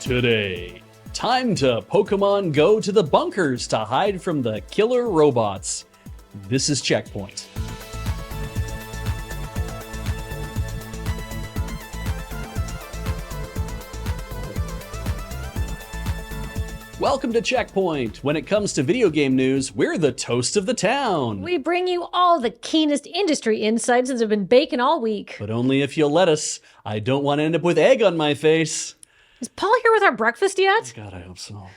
Today, time to Pokemon Go to the bunkers to hide from the killer robots. This is CheckPoint. Welcome to CheckPoint. When it comes to video game news, we're the toast of the town. We bring you all the keenest industry insights that have been baking all week. But only if you'll let us. I don't want to end up with egg on my face. Is Paul here with our breakfast yet? God, I hope so.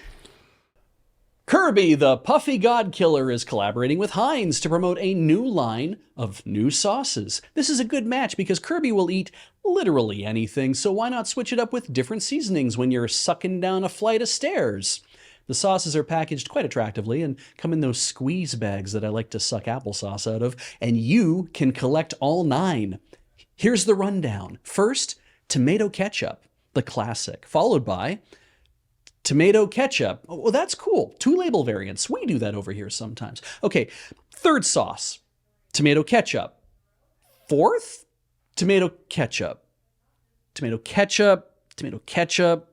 Kirby, the puffy god killer, is collaborating with Heinz to promote a new line of new sauces. This is a good match because Kirby will eat literally anything, so why not switch it up with different seasonings when you're sucking down a flight of stairs? The sauces are packaged quite attractively and come in those squeeze bags that I like to suck applesauce out of, and you can collect all 9. Here's the rundown. First, tomato ketchup, the classic, followed by tomato ketchup. Oh, well, that's cool. 2 label variants. We do that over here sometimes. Okay, third sauce, tomato ketchup. Fourth, tomato ketchup. Tomato ketchup, tomato ketchup,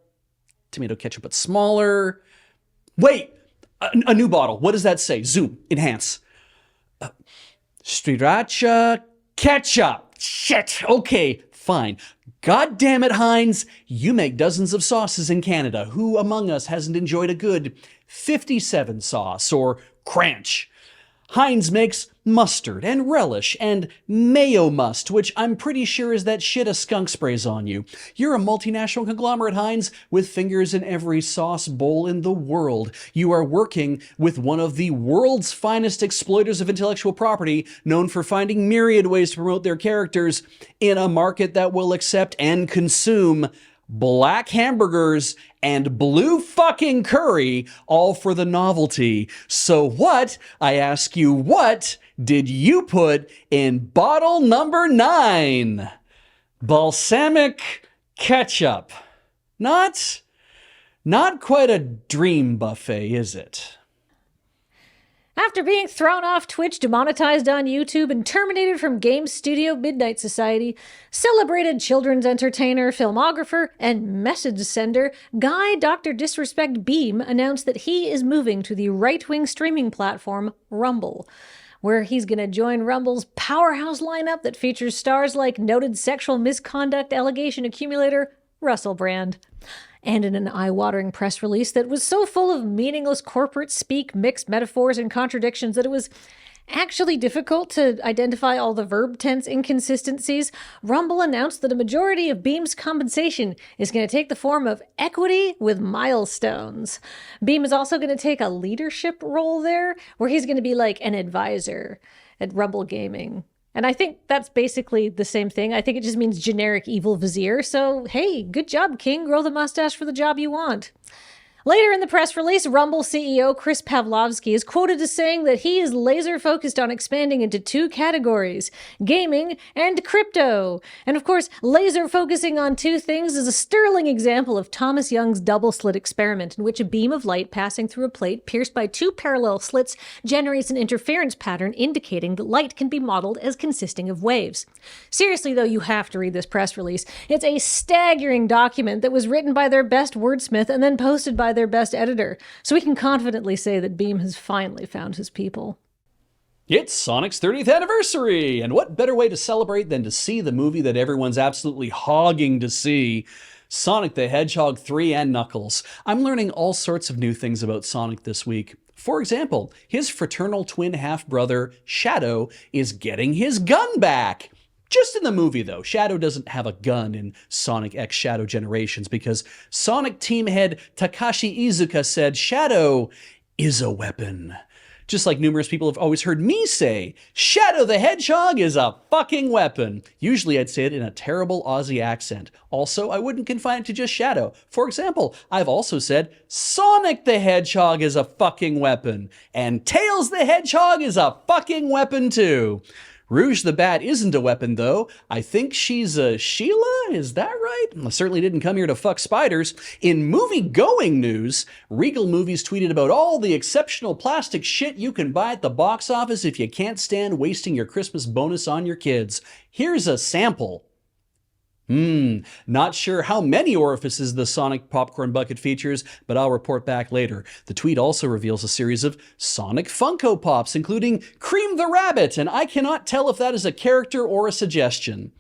tomato ketchup but smaller. Wait, a new bottle. What does that say? Zoom, enhance. Sriracha ketchup. Shit. Okay, fine. God damn it, Heinz. You make dozens of sauces in Canada. Who among us hasn't enjoyed a good 57 sauce or Cranch? Heinz makes mustard and relish and mayo must, which I'm pretty sure is that shit a skunk sprays on you. You're a multinational conglomerate, Heinz, with fingers in every sauce bowl in the world. You are working with one of the world's finest exploiters of intellectual property, known for finding myriad ways to promote their characters in a market that will accept and consume black hamburgers and blue fucking curry, all for the novelty. So what, I ask you, what did you put in bottle number 9? Balsamic ketchup. Not quite a dream buffet, is it? After being thrown off Twitch, demonetized on YouTube, and terminated from Game Studio Midnight Society, celebrated children's entertainer, filmographer, and message sender Guy Dr. Disrespect Beahm announced that he is moving to the right-wing streaming platform Rumble, where he's going to join Rumble's powerhouse lineup that features stars like noted sexual misconduct allegation accumulator Russell Brand. And in an eye-watering press release that was so full of meaningless corporate speak, mixed metaphors, and contradictions that it was actually difficult to identify all the verb tense inconsistencies, Rumble announced that a majority of Beam's compensation is going to take the form of equity with milestones. Beam is also going to take a leadership role there, where he's going to be like an advisor at Rumble Gaming. And I think that's basically the same thing. I think it just means generic evil vizier. So, hey, good job, King. Grow the mustache for the job you want. Later in the press release, Rumble CEO Chris Pavlovsky is quoted as saying that he is laser-focused on expanding into 2 categories, gaming and crypto. And of course, laser-focusing on 2 things is a sterling example of Thomas Young's double-slit experiment, in which a beam of light passing through a plate pierced by 2 parallel slits generates an interference pattern indicating that light can be modeled as consisting of waves. Seriously, though, you have to read this press release. It's a staggering document that was written by their best wordsmith and then posted by their best editor, so we can confidently say that Beam has finally found his people. It's Sonic's 30th anniversary, and what better way to celebrate than to see the movie that everyone's absolutely hogging to see, Sonic the Hedgehog 3 and Knuckles. I'm learning all sorts of new things about Sonic this week. For example, his fraternal twin half-brother, Shadow, is getting his gun back. Just in the movie, though, Shadow doesn't have a gun in Sonic X Shadow Generations because Sonic team head Takashi Iizuka said Shadow is a weapon. Just like numerous people have always heard me say, Shadow the Hedgehog is a fucking weapon. Usually I'd say it in a terrible Aussie accent. Also, I wouldn't confine it to just Shadow. For example, I've also said Sonic the Hedgehog is a fucking weapon. And Tails the Hedgehog is a fucking weapon too. Rouge the Bat isn't a weapon, though. I think she's a Sheila? Is that right? I certainly didn't come here to fuck spiders. In movie-going news, Regal Movies tweeted about all the exceptional plastic shit you can buy at the box office if you can't stand wasting your Christmas bonus on your kids. Here's a sample. Not sure how many orifices the Sonic popcorn bucket features, but I'll report back later. The tweet also reveals a series of Sonic Funko Pops, including Cream the Rabbit, and I cannot tell if that is a character or a suggestion.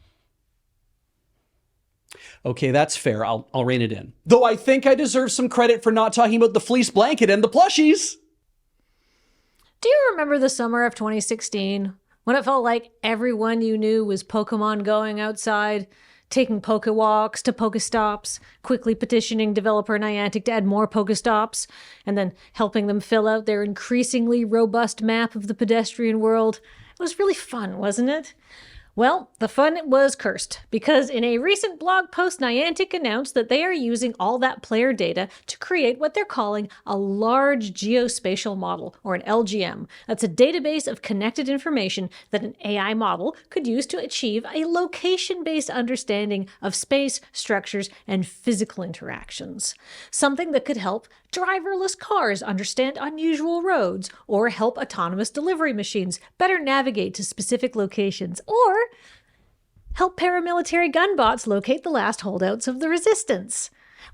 Okay, that's fair. I'll rein it in. Though I think I deserve some credit for not talking about the fleece blanket and the plushies. Do you remember the summer of 2016 when it felt like everyone you knew was Pokemon going outside, taking Pokewalks to Pokestops, quickly petitioning developer Niantic to add more Pokestops, and then helping them fill out their increasingly robust map of the pedestrian world? It was really fun, wasn't it? Well, the fun was cursed, because in a recent blog post, Niantic announced that they are using all that player data to create what they're calling a large geospatial model, or an LGM. That's a database of connected information that an AI model could use to achieve a location-based understanding of space, structures, and physical interactions. Something that could help driverless cars understand unusual roads, or help autonomous delivery machines better navigate to specific locations, or help paramilitary gunbots locate the last holdouts of the resistance.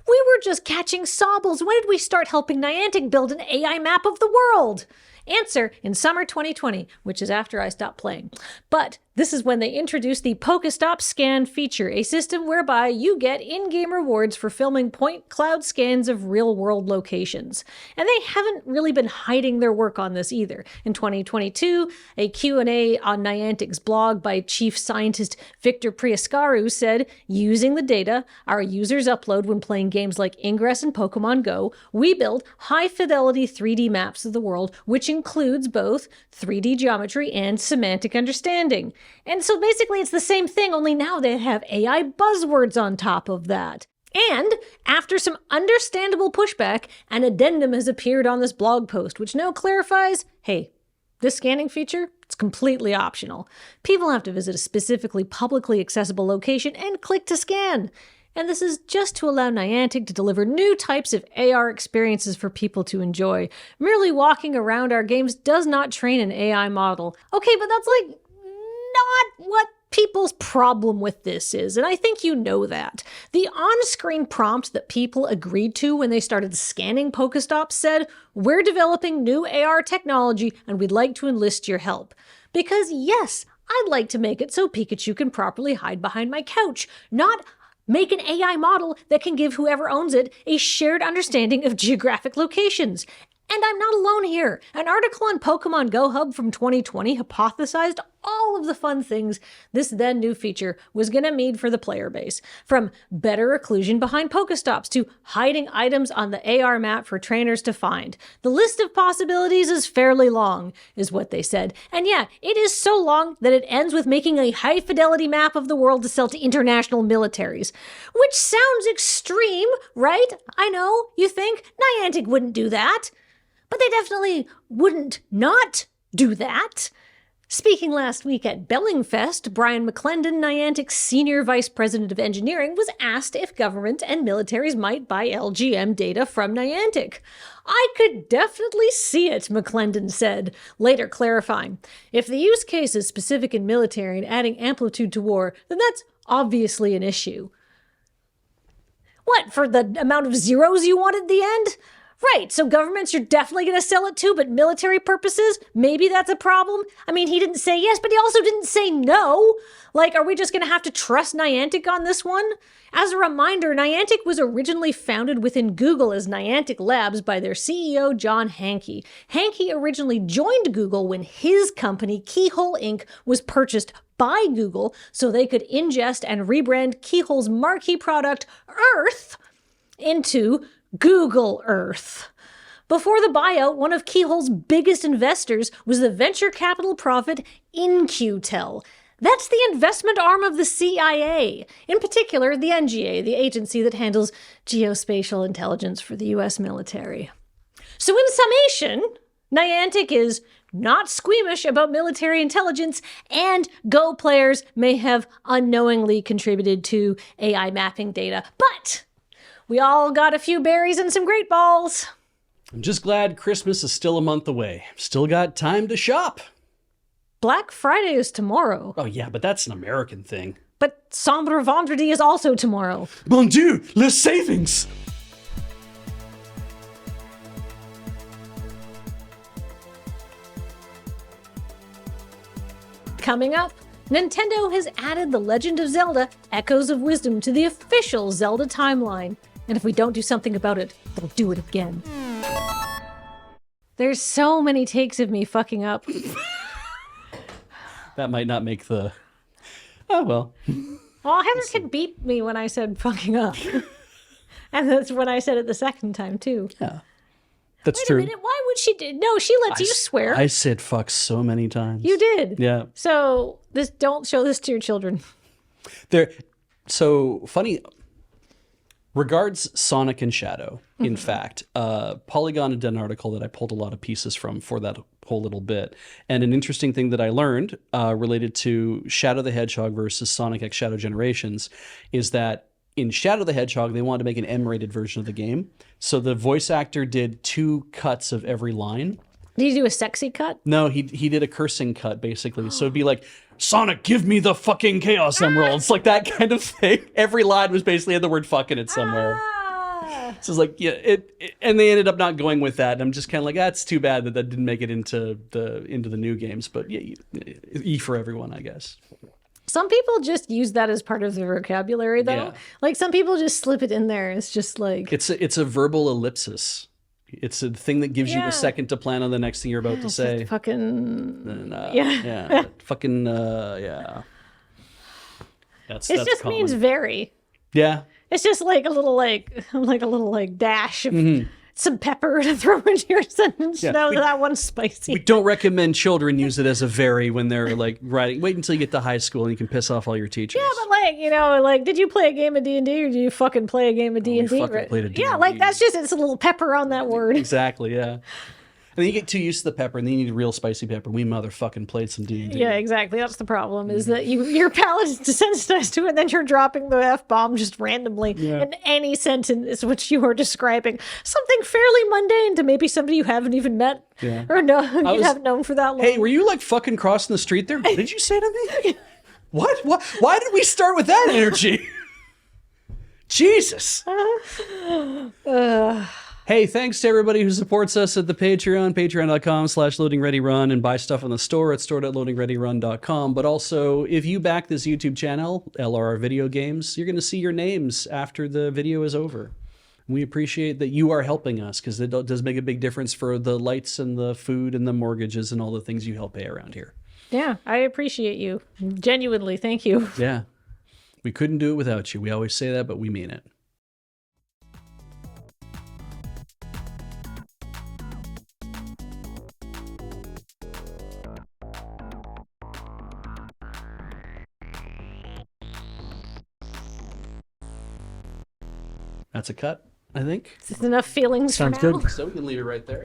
We were just catching sobbles. When did we start helping Niantic build an AI map of the world? Answer, in summer 2020, which is after I stopped playing. But this is when they introduced the Pokestop Scan feature, a system whereby you get in-game rewards for filming point cloud scans of real-world locations. And they haven't really been hiding their work on this either. In 2022, a Q&A on Niantic's blog by Chief Scientist Victor Priascaru said, using the data our users upload when playing games like Ingress and Pokemon Go, we build high-fidelity 3D maps of the world, which includes both 3D geometry and semantic understanding. And so basically it's the same thing, only now they have AI buzzwords on top of that. And after some understandable pushback, an addendum has appeared on this blog post, which now clarifies, hey, this scanning feature, it's completely optional. People have to visit a specifically publicly accessible location and click to scan. And this is just to allow Niantic to deliver new types of AR experiences for people to enjoy. Merely walking around our games does not train an AI model. Okay, but that's like not what people's problem with this is, and I think you know that. The on-screen prompt that people agreed to when they started scanning Pokestops said, "We're developing new AR technology and we'd like to enlist your help." Because yes, I'd like to make it so Pikachu can properly hide behind my couch, not make an AI model that can give whoever owns it a shared understanding of geographic locations. And I'm not alone here. An article on Pokemon Go Hub from 2020 hypothesized all of the fun things this then new feature was going to mean for the player base. From better occlusion behind Pokestops to hiding items on the AR map for trainers to find. The list of possibilities is fairly long, is what they said. And yeah, it is so long that it ends with making a high-fidelity map of the world to sell to international militaries. Which sounds extreme, right? I know, you think Niantic wouldn't do that. But they definitely wouldn't not do that. Speaking last week at Bellingfest, Brian McClendon, Niantic's Senior Vice President of Engineering, was asked if government and militaries might buy LGM data from Niantic. I could definitely see it, McClendon said, later clarifying. If the use case is specific in military and adding amplitude to war, then that's obviously an issue. What, for the amount of zeros you want at the end? Right, so governments you're definitely going to sell it to, but military purposes, maybe that's a problem? I mean, he didn't say yes, but he also didn't say no. Like, are we just going to have to trust Niantic on this one? As a reminder, Niantic was originally founded within Google as Niantic Labs by their CEO, John Hanke. Hanke originally joined Google when his company, Keyhole Inc., was purchased by Google so they could ingest and rebrand Keyhole's marquee product, Earth, into Google Earth. Before the buyout, one of Keyhole's biggest investors was the venture capital profit In-Q-Tel. That's the investment arm of the CIA, in particular the NGA, the agency that handles geospatial intelligence for the US military. So in summation, Niantic is not squeamish about military intelligence, and Go players may have unknowingly contributed to AI mapping data, but we all got a few berries and some great balls. I'm just glad Christmas is still a month away. Still got time to shop. Black Friday is tomorrow. Oh yeah, but that's an American thing. But Sombre Vendredi is also tomorrow. Mon Dieu, les savings! Coming up, Nintendo has added The Legend of Zelda Echoes of Wisdom to the official Zelda timeline. And if we don't do something about it, they'll do it again. There's so many takes of me fucking up. That might not make the... Oh, well. Well, Heather could beat me when I said fucking up. And that's when I said it the second time, too. Yeah. That's Wait true. a minute, why would she do... No, she lets you swear. I said fuck so many times. You did. Yeah. So, don't show this to your children. So, funny... Regards Sonic and Shadow, in fact, Polygon had done an article that I pulled a lot of pieces from for that whole little bit. And an interesting thing that I learned related to Shadow the Hedgehog versus Sonic X Shadow Generations is that in Shadow the Hedgehog, they wanted to make an M-rated version of the game. So the voice actor did 2 cuts of every line. Did you do a sexy cut? No, he did a cursing cut, basically. So it'd be like, Sonic, give me the fucking Chaos Emeralds. Like that kind of thing. Every line was basically had the word fuck in it somewhere. So it's like, yeah, and they ended up not going with that. And I'm just kind of like, that's too bad that didn't make it into the new games. But yeah, E for everyone, I guess. Some people just use that as part of their vocabulary, though. Yeah. Like some people just slip it in there. It's just like it's a verbal ellipsis. It's a thing that gives you a second to plan on the next thing you're about to say. Fucking And, fucking yeah. That's just common. means very. Yeah. It's just like a little dash of some pepper to throw into your sentence. Yeah, No, that one's spicy. We don't recommend children use it as a very when they're like writing. Wait until you get to high school and you can piss off all your teachers. Yeah, but did you play a game of D&D or did you fucking play a game of D&D? fucking played a Yeah, D&D. that's just, it's a little pepper on that word. Exactly, yeah. And then you get too used to the pepper, and then you need real spicy pepper. We motherfucking played some D&D. Yeah, exactly. That's the problem, is that your palate is desensitized to it, and then you're dropping the F-bomb just randomly in any sentence which you are describing something fairly mundane to maybe somebody you haven't even met or you haven't known for that long. Hey, were you like fucking crossing the street there? What did you say to me? What? Why did we start with that energy? Jesus. Hey, thanks to everybody who supports us at the Patreon, patreon.com/loadingreadyrun, and buy stuff on the store at store.loadingreadyrun.com. But also, if you back this YouTube channel, LRR Videogames, you're going to see your names after the video is over. We appreciate that you are helping us, because it does make a big difference for the lights and the food and the mortgages and all the things you help pay around here. Yeah, I appreciate you. Genuinely, thank you. Yeah. We couldn't do it without you. We always say that, but we mean it. That's a cut, I think. Is this enough feelings Sounds for now? good. So we can leave it right there.